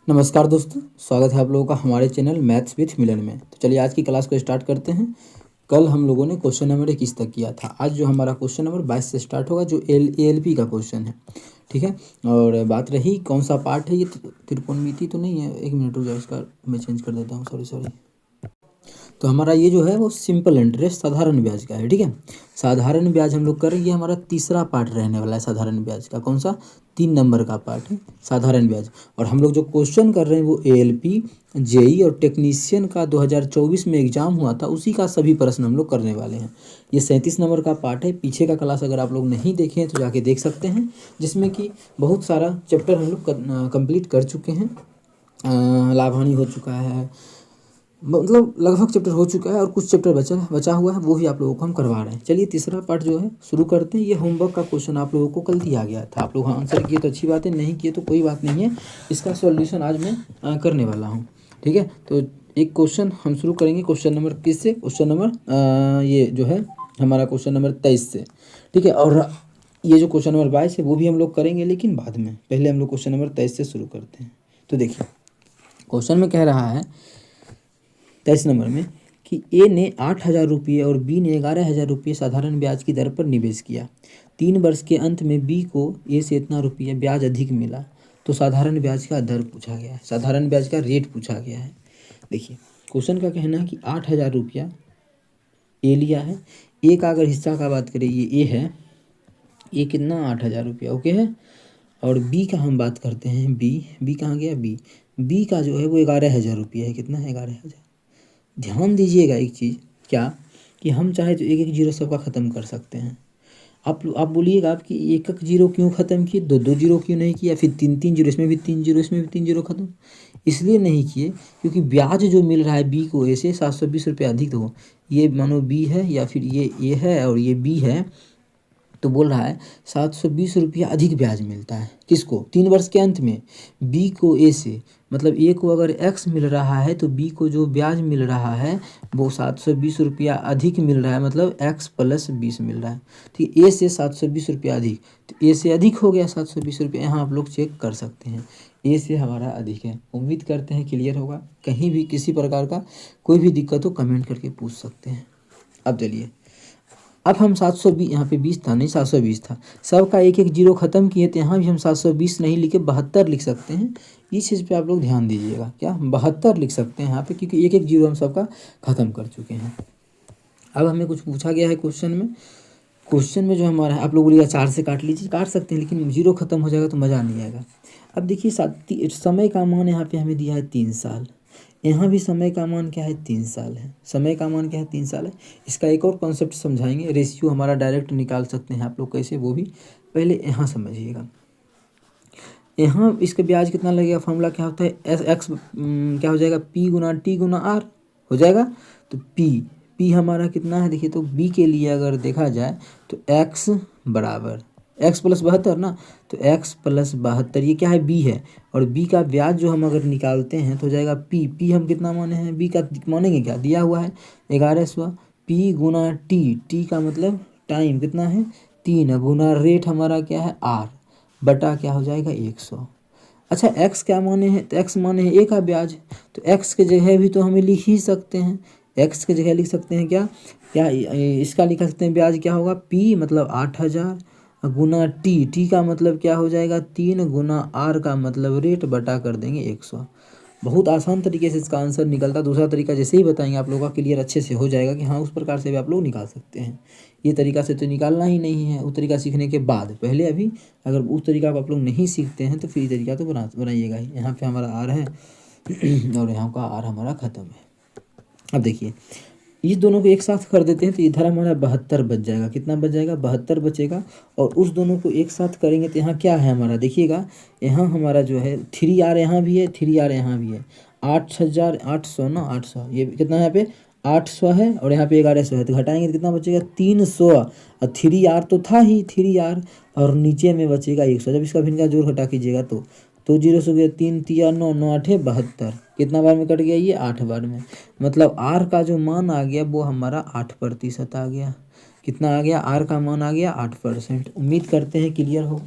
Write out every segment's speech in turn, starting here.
नमस्कार दोस्तों, स्वागत है आप लोगों का हमारे चैनल मैथ्स विथ मिलन में। तो चलिए आज की क्लास को स्टार्ट करते हैं। कल हम लोगों ने क्वेश्चन नंबर 21 तक किया था। आज जो हमारा क्वेश्चन नंबर 22 से स्टार्ट होगा, जो ALP का क्वेश्चन है। ठीक है। और बात रही कौन सा पार्ट है, ये त्रिकोणमिति तो नहीं है। एक मिनट हो जाए, इसका मैं चेंज कर देता हूँ। सॉरी। तो हमारा ये जो है वो सिंपल इंटरेस्ट साधारण ब्याज का है। ठीक है। साधारण ब्याज हम लोग करेंगे, हमारा तीसरा पार्ट रहने वाला है साधारण ब्याज का। कौन सा? 3 नंबर का पार्ट है साधारण ब्याज। और हम लोग जो क्वेश्चन कर रहे हैं वो ALP, JEE और टेक्नीशियन का 2024 में एग्जाम हुआ था, उसी का सभी प्रश्न हम लोग करने वाले हैं। ये 37 नंबर का पार्ट है। पीछे का क्लास अगर आप लोग नहीं देखे हैं तो जाके देख सकते हैं, जिसमें कि बहुत सारा चैप्टर हम लोग कंप्लीट कर चुके हैं। लाभानी हो चुका है, मतलब लगभग चैप्टर हो चुका है, और कुछ चैप्टर बचा हुआ है, वो भी आप लोगों को हम करवा रहे हैं। चलिए तीसरा पार्ट जो है शुरू करते हैं। ये होमवर्क का क्वेश्चन आप लोगों को कल दिया गया था। आप लोग आंसर किए तो अच्छी बात है, नहीं किए तो कोई बात नहीं है। इसका सॉल्यूशन आज मैं करने वाला हूँ। ठीक है। तो एक क्वेश्चन हम शुरू करेंगे क्वेश्चन नंबर किस से? क्वेश्चन नंबर ये जो है हमारा क्वेश्चन नंबर 23 से। ठीक है। और ये जो क्वेश्चन नंबर 22 है वो भी हम लोग करेंगे, लेकिन बाद में। पहले हम लोग क्वेश्चन नंबर 23 से शुरू करते हैं। तो देखिए क्वेश्चन में कह रहा है 23 नंबर में कि ए ने 8,000 रुपये और बी ने 11,000 रुपये साधारण ब्याज की दर पर निवेश किया। 3 वर्ष के अंत में बी को ए से इतना रुपये ब्याज अधिक मिला, तो साधारण ब्याज का दर पूछा गया है, साधारण ब्याज का रेट पूछा गया है। देखिए क्वेश्चन का कहना है कि 8,000 रुपया ए लिया है। ए का अगर हिस्सा का बात करें, ये ए है, ये कितना 8,000 रुपया, ओके है। और बी का हम बात करते हैं, बी कहाँ गया? बी का जो है वो 11,000 रुपया है। कितना है? 11,000। ध्यान दीजिएगा एक चीज़, क्या कि हम चाहे तो एक एक जीरो सबका ख़त्म कर सकते हैं। आप बोलिएगा आप कि एक एक जीरो क्यों ख़त्म किए, दो दो जीरो क्यों नहीं किया, फिर तीन तीन जीरो, इसमें भी 3 जीरो, इसमें भी 3 जीरो ख़त्म। इसलिए नहीं किए क्योंकि ब्याज जो मिल रहा है बी को ए से 720 रुपये अधिक। हो, ये मानो बी है या फिर ये ए है और ये बी है, तो बोल रहा है 720 रुपया अधिक ब्याज मिलता है। किसको? 3 वर्ष के अंत में बी को ए से, मतलब ए को अगर एक्स मिल रहा है तो बी को जो ब्याज मिल रहा है वो 720 रुपया अधिक मिल रहा है, मतलब एक्स प्लस 20 मिल रहा है। ठीक है। ए से 720 रुपया अधिक, तो ए से अधिक हो गया 720 रुपया। यहाँ आप लोग चेक कर सकते हैं, ए से हमारा अधिक है। उम्मीद करते हैं क्लियर होगा। कहीं भी किसी प्रकार का कोई भी दिक्कत हो कमेंट करके पूछ सकते हैं। अब चलिए, अब हम 720, यहाँ पे 20 था नहीं 720 था, सबका एक एक जीरो ख़त्म किए, तो यहाँ भी हम 720 नहीं लिखे 72 लिख सकते हैं। इस चीज़ पे आप लोग ध्यान दीजिएगा, क्या 72 लिख सकते हैं यहाँ पे, क्योंकि एक एक जीरो हम सबका ख़त्म कर चुके हैं। अब हमें कुछ पूछा गया है क्वेश्चन में। क्वेश्चन में जो हमारा है, आप लोग बोलिएगा 4 से काट लीजिए, काट सकते हैं, लेकिन जीरो ख़त्म हो जाएगा तो मज़ा नहीं आएगा। अब देखिए समय का मान यहाँ पे हमें दिया है 3 साल। यहाँ भी समय का मान क्या है? 3 साल है। समय का मान क्या है? 3 साल है। इसका एक और कॉन्सेप्ट समझाएंगे, रेशियो हमारा डायरेक्ट निकाल सकते हैं आप लोग कैसे, वो भी पहले यहाँ समझिएगा। यहाँ इसका ब्याज कितना लगेगा? फॉर्मूला क्या होता है? एक्स क्या हो जाएगा? पी गुना टी गुना आर हो जाएगा। तो पी हमारा कितना है? देखिए तो बी के लिए अगर देखा जाए तो एक्स बराबर एक्स प्लस 72 ना, तो एक्स प्लस 72 ये क्या है? बी है। और बी का ब्याज जो हम अगर निकालते हैं तो हो जाएगा पी हम कितना माने हैं? बी का मानेंगे क्या? दिया हुआ है 1100। पी गुना टी का मतलब टाइम कितना है? 3 गुना रेट हमारा क्या है? आर बटा क्या हो जाएगा? 100। अच्छा एक्स क्या माने हैं? तो एक्स माने हैं ए का ब्याज, तो एक्स के जगह भी तो हमें लिख ही सकते हैं। एक्स के जगह लिख सकते हैं क्या क्या इसका लिख सकते हैं ब्याज क्या होगा? पी मतलब 8,000 गुना टी का मतलब क्या हो जाएगा? 3 गुना आर का मतलब रेट बटा कर देंगे 100। बहुत आसान तरीके से इसका आंसर निकलता। दूसरा तरीका जैसे ही बताएंगे आप लोगों का क्लियर अच्छे से हो जाएगा कि हाँ उस प्रकार से भी आप लोग निकाल सकते हैं। ये तरीका से तो निकालना ही नहीं है, उस तरीका सीखने के बाद। पहले अभी अगर उस तरीका को आप लोग नहीं सीखते हैं तो फिर ये तरीका तो बनाइएगा ही। यहाँ पे हमारा आर है और यहाँ का आर हमारा ख़त्म है। अब देखिए इस दोनों को एक साथ कर देते हैं तो इधर हमारा 72 बच जाएगा। कितना बच जाएगा? 72 बचेगा। और उस दोनों को एक साथ करेंगे तो यहाँ क्या है हमारा? देखिएगा यहाँ हमारा जो है 3R यहाँ भी है, 3R यहाँ भी है। 8,800 ना, 800 ये कितना है यहाँ पे? 800 है और यहाँ पे 1100 है, तो घटाएंगे तो कितना बचेगा? 300। और 3R तो था ही 3R, और नीचे में बचेगा 100। जब इसका भिन्न का जोड़ घटा कीजिएगा तो जीरो से गया 3 3 9 9 8 72। कितना बार में कट गया? ये 8 बार में। मतलब आर का जो मान आ गया वो हमारा 8% आ गया। कितना आ गया? आर का मान आ गया 8%। उम्मीद करते हैं क्लियर हो।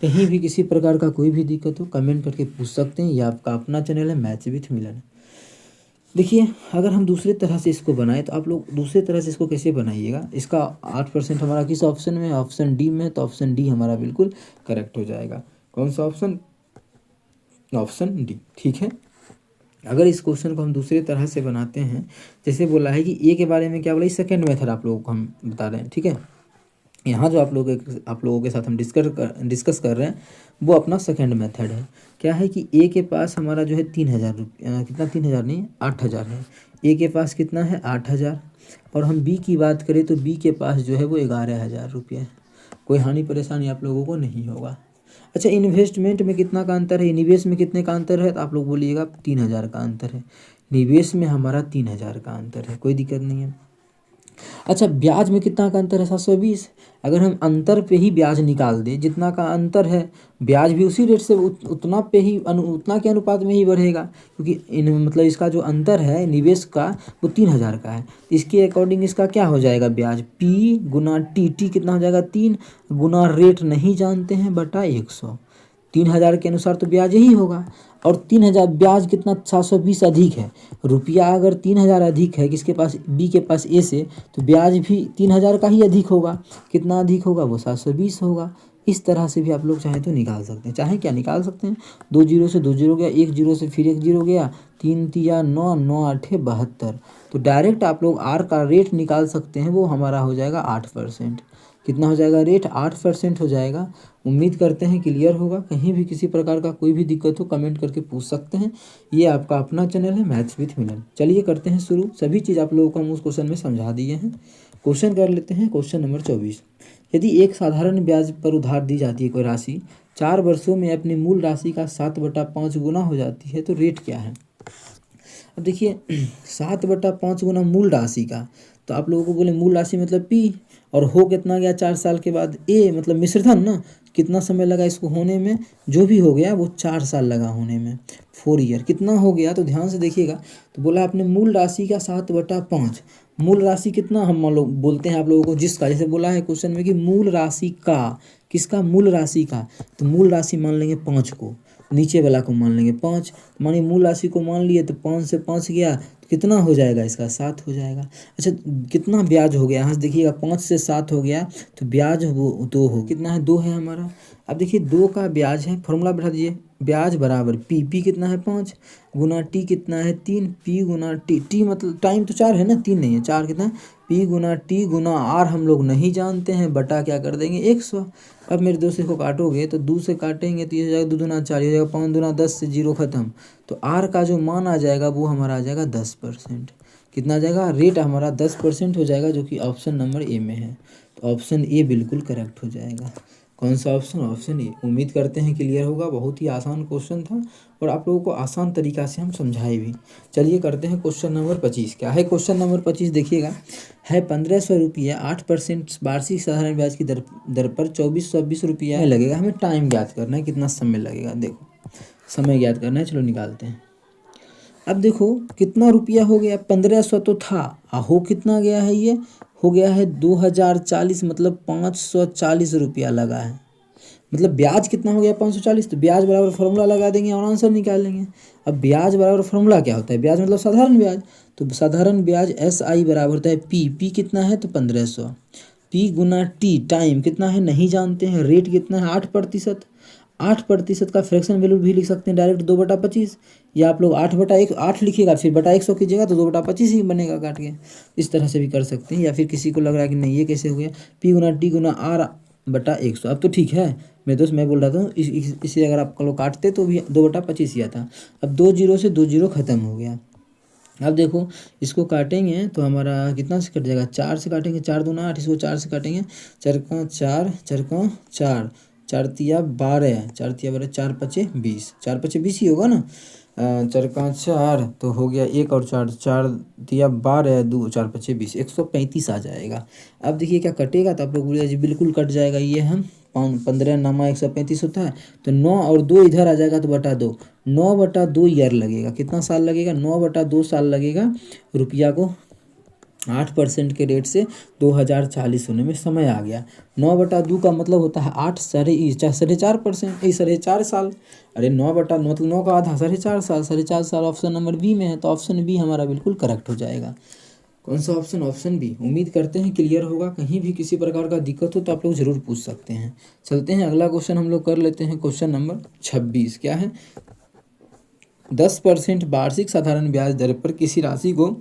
कहीं भी किसी प्रकार का कोई भी दिक्कत हो कमेंट करके पूछ सकते हैं। यह आपका अपना चैनल है मैथ्स विथ मिलन। देखिए अगर हम दूसरी तरह से इसको बनाएं तो आप लोग दूसरी तरह से इसको कैसे बनाइएगा। इसका 8% हमारा किस ऑप्शन में है, ऑप्शन डी में, तो ऑप्शन डी हमारा बिल्कुल करेक्ट हो जाएगा। कौन सा ऑप्शन, ऑप्शन डी, ठीक है। अगर इस क्वेश्चन को हम दूसरी तरह से बनाते हैं, जैसे बोला है कि ए के बारे में क्या बोला, इस सेकेंड मेथड आप लोगों को हम बता रहे हैं, ठीक है। यहाँ जो आप लोगों के साथ हम डिस्कस कर रहे हैं वो अपना सेकंड मेथड है। क्या है कि ए के पास हमारा जो है 3,000 रुपये, कितना 3,000 नहीं 8,000 है। ए के पास कितना है 8,000, और हम बी की बात करें तो बी के पास जो है वो 11,000 रुपये है। कोई हानि परेशानी आप लोगों को नहीं होगा। अच्छा, इन्वेस्टमेंट में कितना का अंतर है, निवेश में कितने का अंतर है, तो आप लोग बोलिएगा 3,000 का अंतर है। निवेश में हमारा 3,000 का अंतर है, कोई दिक्कत नहीं है। अच्छा, ब्याज में कितना का अंतर है 720। अगर हम अंतर पे ही ब्याज निकाल दें, जितना का अंतर है ब्याज भी उसी रेट से उतना पे ही उतना के अनुपात में ही बढ़ेगा, क्योंकि मतलब इसका जो अंतर है निवेश का वो 3,000 का है। इसके अकॉर्डिंग इसका क्या हो जाएगा, ब्याज P गुना टी कितना हो जाएगा 3 गुना रेट नहीं जानते हैं बटा 100। 3,000 के अनुसार तो ब्याज यही होगा, और 3,000 ब्याज कितना 720 अधिक है। रुपया अगर 3,000 अधिक है किसके पास, बी के पास ए से, तो ब्याज भी 3,000 का ही अधिक होगा। कितना अधिक होगा, वो 720 होगा। इस तरह से भी आप लोग चाहें तो निकाल सकते हैं। चाहे क्या निकाल सकते हैं, 2 जीरो से 2 जीरो गया, 1 जीरो से फिर 1 जीरो गया, 3 तिया 9, 9 8 72। तो डायरेक्ट आप लोग आर का रेट निकाल सकते हैं, वो हमारा हो जाएगा 8%। कितना हो जाएगा रेट, 8% हो जाएगा। उम्मीद करते हैं क्लियर होगा। कहीं भी किसी प्रकार का कोई भी दिक्कत हो कमेंट करके पूछ सकते हैं। ये आपका अपना चैनल है मैथ्स विथ मिलन। चलिए करते हैं शुरू। सभी चीज़ आप लोगों को हम उस क्वेश्चन में समझा दिए हैं। क्वेश्चन कर लेते हैं। क्वेश्चन नंबर 24, यदि एक साधारण ब्याज पर उधार दी जाती है कोई राशि 4 वर्षों में अपनी मूल राशि का 7/5 गुना हो जाती है, तो रेट क्या है। अब देखिए 7/5 गुना मूल राशि का, तो आप लोगों को बोले मूल राशि मतलब P, और हो कितना गया 4 साल के बाद, A मतलब मिश्रधन ना, कितना समय लगा इसको होने में, जो भी हो गया वो 4 साल लगा होने में, 4 ईयर। कितना हो गया, तो ध्यान से देखिएगा। तो बोला आपने मूल राशि का 7/5। मूल राशि कितना हम लोग बोलते हैं आप लोगों को, जिसका, जैसे बोला है क्वेश्चन में कि मूल राशि का, किसका, मूल राशि का, तो मूल राशि मान लेंगे 5 को, नीचे वाला को मान लेंगे 5। मानिए मूल राशि को मान लिए तो 5 से 5 गया तो कितना हो जाएगा, इसका 7 हो जाएगा। अच्छा, कितना ब्याज हो गया, यहाँ से देखिएगा 5 से 7 हो गया, तो ब्याज वो 2 हो, कितना है 2 है हमारा। अब देखिए 2 का ब्याज है, फॉर्मूला बैठा दीजिए, ब्याज बराबर पी कितना है 5 गुना टी कितना है 3, पी गुना टी मतलब टाइम तो 4 है ना, 3 नहीं है, 4 कितना है, पी गुना टी गुना आर हम लोग नहीं जानते हैं, बटा क्या कर देंगे 100। अब मेरे दोस्त को काटोगे तो 2 से काटेंगे तो ये हो जाएगा 2 दूना 4, ये हो जाएगा 5 दूना 10 से 0 खत्म। तो आर का जो मान आ जाएगा वो हमारा आ जाएगा 10%। कितना आ जाएगा, रेट हमारा 10% हो जाएगा, जो कि ऑप्शन नंबर ए में है। तो ऑप्शन ए बिल्कुल करेक्ट हो जाएगा। कौन सा ऑप्शन, ऑप्शन ए। उम्मीद करते हैं क्लियर होगा। बहुत ही आसान क्वेश्चन था और आप लोगों को आसान तरीका से हम समझाए भी। चलिए करते हैं क्वेश्चन नंबर 25। क्या है क्वेश्चन नंबर 25, देखिएगा, है 1,500 रुपया 8% वार्षिक साधारण ब्याज की दर पर 2,420 रुपया लगेगा। हमें टाइम ज्ञात करना है, कितना समय लगेगा, देखो समय ज्ञात करना है। चलो निकालते हैं। अब देखो कितना रुपया हो गया, 1,500 तो था, हो कितना गया है, ये हो गया है 2,040, मतलब 540 रुपया लगा है। मतलब ब्याज कितना हो गया 540, तो ब्याज बराबर फॉर्मूला लगा देंगे और आंसर निकाल लेंगे। अब ब्याज बराबर फॉर्मूला क्या होता है, ब्याज मतलब साधारण ब्याज, तो साधारण ब्याज SI बराबर होता है P कितना है, तो 1,500, P गुना T टाइम कितना है नहीं जानते हैं, रेट कितना है 8%। 8% का फ्रैक्शन वैल्यू भी लिख सकते हैं डायरेक्ट 2/25, या आप लोग 8 लिखिएगा फिर बटा 100 कीजिएगा तो 2/25 ही बनेगा काट के। इस तरह से भी कर सकते हैं। या फिर किसी को लग रहा है कि नहीं ये कैसे हो गया, P गुना T गुना R बटा 100। अब तो ठीक है मेरे दोस्त, मैं बोल रहा था इसे अगर आप लोग काटते तो भी 2/25 ही आता। अब 2 जीरो से 2 जीरो खत्म हो गया। अब देखो इसको काटेंगे तो हमारा कितना से कट जाएगा, 4 से काटेंगे, 4 दूना 8, इसको 4 से काटेंगे, 4 का 4, 4 का 4, 4 तिया 12, 4 तिया 12, 4 पचे 20, 4 पचे 20 ही होगा ना, 4 का 4 तो हो गया 1 और 4, 4 तिया 12, 2 4 पचे 20, 135 आ जाएगा। अब देखिए क्या कटेगा, तो आप लोग बोलिए जी बिल्कुल कट जाएगा। ये हम 15 नामा 135 होता है, तो 9 और 2 इधर आ जाएगा तो बटा 2, 9/2 ईयर लगेगा। कितना साल लगेगा, 9/2 साल लगेगा रुपया को 8% के रेट से 2040 होने में समय आ गया। 9/2 का मतलब होता है 8 4.5%, 4.5 साल। अरे 9/9 मतलब 9 का आधा 4.5 साल, 4.5 साल ऑप्शन नंबर बी में है, तो ऑप्शन बी हमारा बिल्कुल करेक्ट हो जाएगा। कौन सा ऑप्शन? Option B. उम्मीद करते हैं क्लियर होगा। कहीं भी किसी प्रकार का दिक्कत हो तो आप लोग ज़रूर पूछ सकते हैं। चलते हैं अगला क्वेश्चन हम लोग कर लेते हैं। क्वेश्चन नंबर 26 क्या है? 10% वार्षिक साधारण ब्याज दर पर किसी राशि को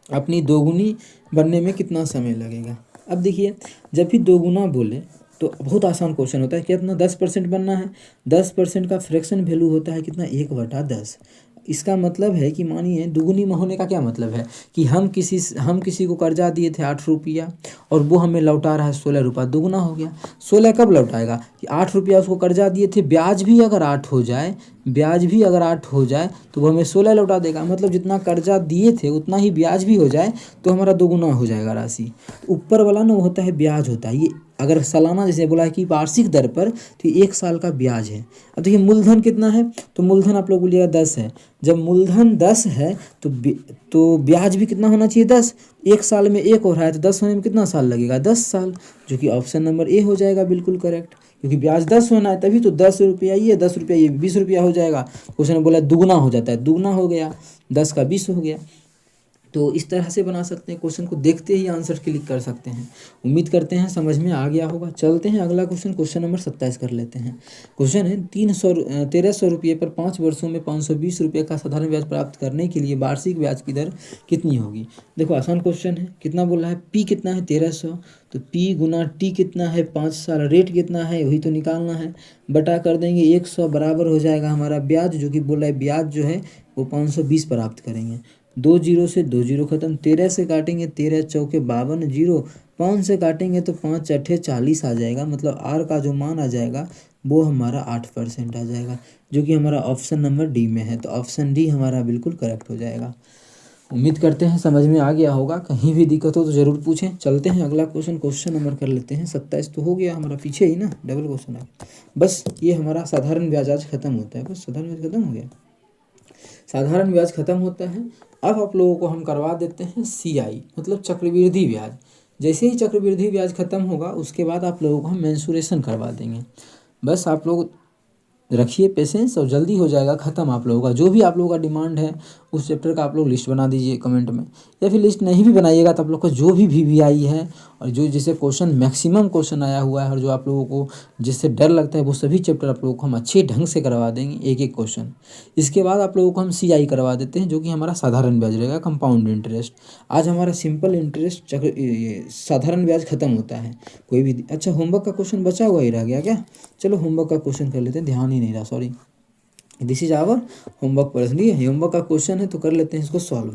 अपनी दोगुनी बनने में कितना समय लगेगा? अब देखिए, जब भी दोगुना बोले तो बहुत आसान क्वेश्चन होता है। कितना? 10% बनना है। 10% का फ्रैक्शन वैल्यू होता है कितना? 1/10। इसका मतलब है कि मानिए दुगुनी में होने का क्या मतलब है कि हम किसी को कर्जा दिए थे 8 रुपया और वो हमें लौटा रहा है 16 रुपया, दुगुना हो गया। 16 कब लौटाएगा? कि 8 रुपया उसको कर्जा दिए थे, ब्याज भी अगर 8 हो जाए, तो वो हमें 16 लौटा देगा। मतलब जितना कर्जा दिए थे उतना ही ब्याज भी हो जाए तो हमारा दोगुना हो जाएगा राशि। ऊपर वाला ना वो होता है ब्याज होता है। ये अगर सालाना जैसे बोला है कि वार्षिक दर पर, तो 1 साल का ब्याज है। अब देखिए मूलधन कितना है, तो मूलधन आप लोग बोलिएगा 10 है। जब मूलधन 10 है तो ब्याज भी कितना होना चाहिए? 10। 1 साल में 1 हो रहा है तो 10 होने में कितना साल लगेगा? 10 साल, जो कि ऑप्शन नंबर ए हो जाएगा बिल्कुल करेक्ट। क्योंकि ब्याज 10 होना है तभी तो 10 रुपया ये 10 रुपया ये 20 रुपया हो जाएगा। क्वेश्चन में बोला दुगुना हो जाता है, दुगुना हो गया, 10 का 20 हो गया। तो इस तरह से बना सकते हैं क्वेश्चन को, देखते ही आंसर क्लिक कर सकते हैं। उम्मीद करते हैं समझ में आ गया होगा। चलते हैं अगला क्वेश्चन, क्वेश्चन नंबर 27 कर लेते हैं। क्वेश्चन है 1300 रुपये पर 5 वर्षों में 520 रुपये का साधारण ब्याज प्राप्त करने के लिए वार्षिक ब्याज की दर कितनी होगी? देखो आसान क्वेश्चन है। कितना बोला है? पी कितना है? 1300, तो पी गुना टी कितना है? 5 साल। रेट कितना है वही तो निकालना है, बटा कर देंगे 100 बराबर हो जाएगा हमारा ब्याज, जो कि बोला है ब्याज जो है वो 520 प्राप्त करेंगे। 2 जीरो से 2 जीरो खत्म, 13 से काटेंगे 13 चौके 52 जीरो, 5 से काटेंगे तो 5 अट्ठे 40 आ जाएगा। मतलब आर का जो मान आ जाएगा वो हमारा 8% आ जाएगा, जो कि हमारा ऑप्शन नंबर डी में है। तो ऑप्शन डी हमारा बिल्कुल करेक्ट हो जाएगा। उम्मीद करते हैं समझ में आ गया होगा। कहीं भी दिक्कत हो तो ज़रूर पूछें। चलते हैं अगला क्वेश्चन, क्वेश्चन नंबर कर लेते हैं 27। तो हो गया हमारा, पीछे ही ना डबल क्वेश्चन है। बस ये हमारा साधारण ब्याज आज खत्म होता है। बस साधारण ब्याज खत्म हो गया, साधारण ब्याज खत्म होता है। अब आप लोगों को हम करवा देते हैं सीआई, मतलब चक्रवृद्धि ब्याज। जैसे ही चक्रवृद्धि ब्याज खत्म होगा उसके बाद आप लोगों को हम मेंसुरेशन करवा देंगे। बस आप लोग रखिए पेशेंस और जल्दी हो जाएगा ख़त्म आप लोगों का। जो भी आप लोगों का डिमांड है उस चैप्टर का आप लोग लिस्ट बना दीजिए कमेंट में, या फिर लिस्ट नहीं भी बनाइएगा तो आप लोग का जो भी वीवीआई है और जो जिससे क्वेश्चन मैक्सिमम क्वेश्चन आया हुआ है और जो आप लोगों को जिससे डर लगता है वो सभी चैप्टर आप लोगों को हम अच्छे ढंग से करवा देंगे, एक एक क्वेश्चन। इसके बाद आप लोगों को हम सीआई करवा देते हैं, जो कि हमारा साधारण ब्याज रहेगा, कंपाउंड इंटरेस्ट। आज हमारा सिंपल इंटरेस्ट साधारण ब्याज खत्म होता है। कोई भी अच्छा होमवर्क का क्वेश्चन बचा हुआ ही रह गया क्या? चलो होमवर्क का क्वेश्चन कर लेते हैं, ध्यान ही नहीं रहा, sorry. This is our homework person. ठीक है, होमवर्क का क्वेश्चन है तो कर लेते हैं इसको सॉल्व।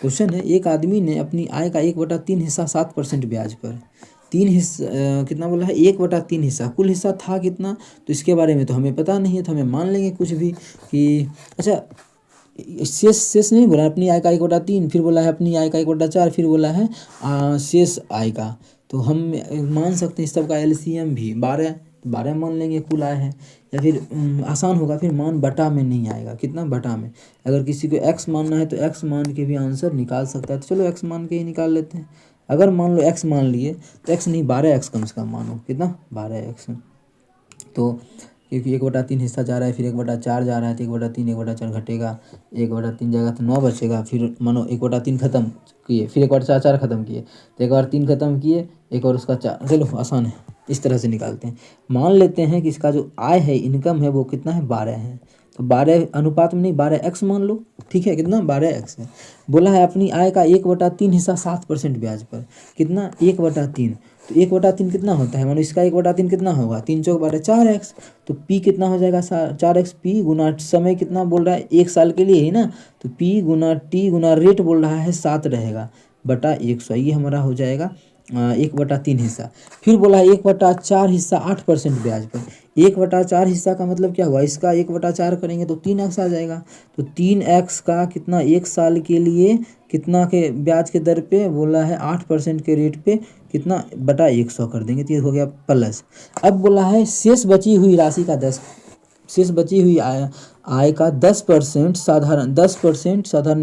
क्वेश्चन है एक आदमी ने अपनी आय का 1/3 हिस्सा 7% ब्याज पर, 3 हिस्सा कितना बोला है? 1/3 हिस्सा। कुल हिस्सा था कितना? तो इसके बारे में तो हमें पता नहीं है, तो हमें मान लेंगे कुछ भी कि अच्छा शेष नहीं बोला, अपनी आय का 1/3, फिर बोला है अपनी आय का 1/4, फिर बोला है शेष आय का। तो हम मान सकते हैं सबका एलसीएम भी 12, 12 मान लेंगे कुल आय है। या फिर आसान होगा, फिर मान बटा में नहीं आएगा, कितना बटा में। अगर किसी को एक्स मानना है तो एक्स मान के भी आंसर निकाल सकता है, तो चलो एक्स मान के ही निकाल लेते हैं। अगर मान लो एक्स मान लिए तो एक्स नहीं 12x कम से कम मानो, कितना? 12x। तो क्योंकि 1/3 हिस्सा जा रहा है, फिर 1/4 जा रहा है, तो 1/3 1/4 घटेगा, 1/3 जाएगा तो 9 बचेगा। फिर मानो 1/3 खत्म किए, फिर 1/4 खत्म किए, तो 1/3 खत्म किए, एक और उसका 4। चलो आसान है, इस तरह से निकालते हैं। मान लेते हैं कि इसका जो आय है, इनकम है, वो कितना है? 12 है। तो 12 अनुपात में नहीं, 12x मान लो, ठीक है, कितना? 12x है। बोला है अपनी आय का 1/3 हिस्सा 7% ब्याज पर, कितना? 1/3। तो 1/3 कितना होता है? मानो इसका 1/3 कितना होगा? 3 चौक 12 4x। तो पी कितना हो जाएगा? 4x। पी गुना समय कितना बोल रहा है? 1 साल के लिए ही ना, तो पी गुना टी गुना रेट बोल रहा है 7 रहेगा बटा 100। ये हमारा हो जाएगा 1/3 हिस्सा। फिर बोला है 1/4 हिस्सा 8% ब्याज पर। 1/4 हिस्सा का मतलब क्या हुआ? इसका 1/4 करेंगे तो 3x आ जाएगा। तो 3x का कितना? 1 साल के लिए कितना के ब्याज के दर पे बोला है? 8% के रेट पे कितना? बटा 100 कर देंगे, तो ये हो गया प्लस। अब बोला है शेष बची हुई राशि का 10 शेष बची हुई आय का 10% साधारण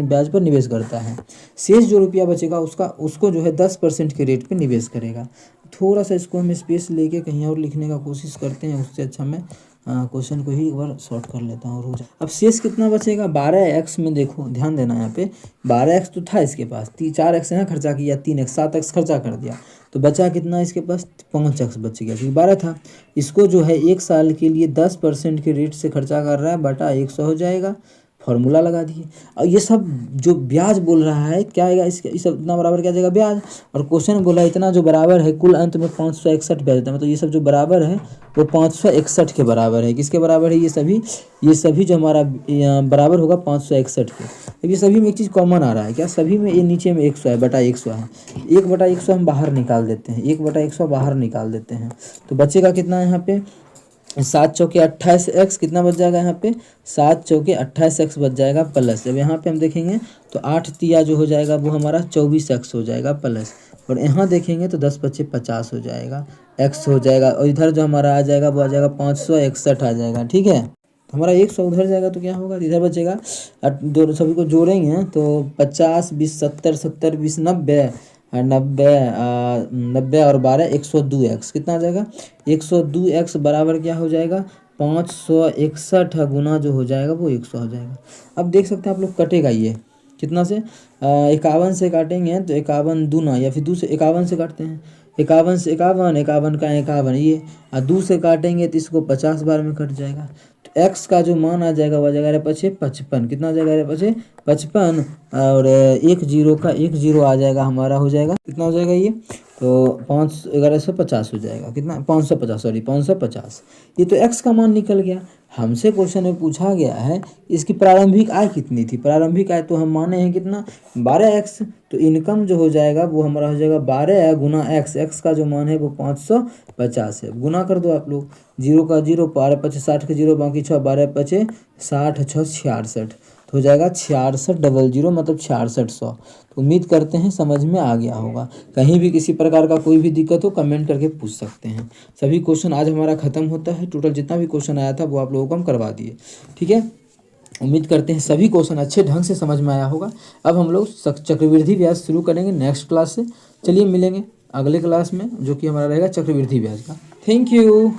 ब्याज पर निवेश करता है। शेष जो रुपया बचेगा उसको जो है 10% के रेट पे निवेश करेगा। थोड़ा सा इसको हम स्पेस लेके कहीं और लिखने का कोशिश करते हैं, उससे अच्छा मैं क्वेश्चन को ही एक बार सॉर्ट कर लेता हूँ और हो जाए। अब शेष कितना बचेगा 12x में, देखो ध्यान देना यहाँ पे 12x तो था इसके पास, 4x यहाँ खर्चा किया, 3x 7x खर्चा कर दिया, तो बचा कितना इसके पास 5x बच गया, क्योंकि 12 था। इसको जो है 1 साल के लिए 10% के रेट से खर्चा कर रहा है, बटा 100 हो जाएगा, फॉर्मूला लगा दिए। और ये सब जो ब्याज बोल रहा है क्या आएगा, इसका इस इतना बराबर क्या आ जाएगा ब्याज, और क्वेश्चन बोला इतना जो बराबर है कुल अंत में 561 ब्याज देता है, मतलब ये सब जो बराबर है वो 561 के बराबर है। किसके बराबर है, ये सभी जो हमारा बराबर होगा 561 के। अब ये सभी में एक चीज़ कॉमन आ रहा है, क्या सभी में, ये नीचे में 100 है, बटा 100 है, 1/100 हम बाहर निकाल देते हैं, 1/100 बाहर निकाल देते हैं, तो बचेगा कितना यहाँ पे 7 चौके 28x, कितना बच जाएगा यहाँ पे 7 चौके 28x बच जाएगा प्लस। जब यहाँ पे हम देखेंगे तो 8 तिया जो हो जाएगा वो हमारा 24x हो जाएगा प्लस, और यहाँ देखेंगे तो 10 पच्चे 50 हो जाएगा, x हो जाएगा, और इधर जो हमारा आ जाएगा वो आ जाएगा 561 आ जाएगा। ठीक है, तो हमारा 100 उधर जाएगा तो क्या होगा, इधर बचेगा, दो सभी को जोड़ेंगे तो 50 20 70 70 20 90 90 और 12 102x, कितना आ जाएगा 102x बराबर क्या हो जाएगा 561 गुना जो हो जाएगा वो 100 हो जाएगा। अब देख सकते हैं आप लोग, कटेगा ये कितना से 51 से काटेंगे तो 51 दूना, या फिर 2 से 51 से काटते हैं, 51 से 51, 51 का 51 ये, और 2 से काटेंगे तो इसको 50 बार में कट जाएगा, तो x का जो मान आ जाएगा वह आ जाएगा 55, कितना आ जाएगा 55, और 1 0 का 1 0 आ जाएगा हमारा, हो जाएगा कितना हो जाएगा ये, तो 1150 हो जाएगा, कितना 550, सॉरी 550। ये तो x का मान निकल गया। हमसे क्वेश्चन में पूछा गया है इसकी प्रारंभिक आय कितनी थी, प्रारंभिक आय तो हम माने हैं कितना 12x, तो इनकम जो हो जाएगा वो हमारा हो जाएगा 12 गुना x का जो मान है वो 550 है, गुना कर दो आप लोग, 0 का 0, 12 पचे 60 के 0, बाकी 6, 12 पचे 60, 6 66, तो हो जाएगा 6600, मतलब 6600। तो उम्मीद करते हैं समझ में आ गया होगा। कहीं भी किसी प्रकार का कोई भी दिक्कत हो कमेंट करके पूछ सकते हैं। सभी क्वेश्चन आज हमारा खत्म होता है, टोटल जितना भी क्वेश्चन आया था वो आप लोगों को हम करवा दिए। ठीक है, उम्मीद करते हैं सभी क्वेश्चन अच्छे ढंग से समझ में आया होगा। अब हम लोग चक्रवृद्धि ब्याज शुरू करेंगे नेक्स्ट क्लास से। चलिए मिलेंगे अगले क्लास में, जो कि हमारा रहेगा चक्रवृद्धि ब्याज का। Thank you.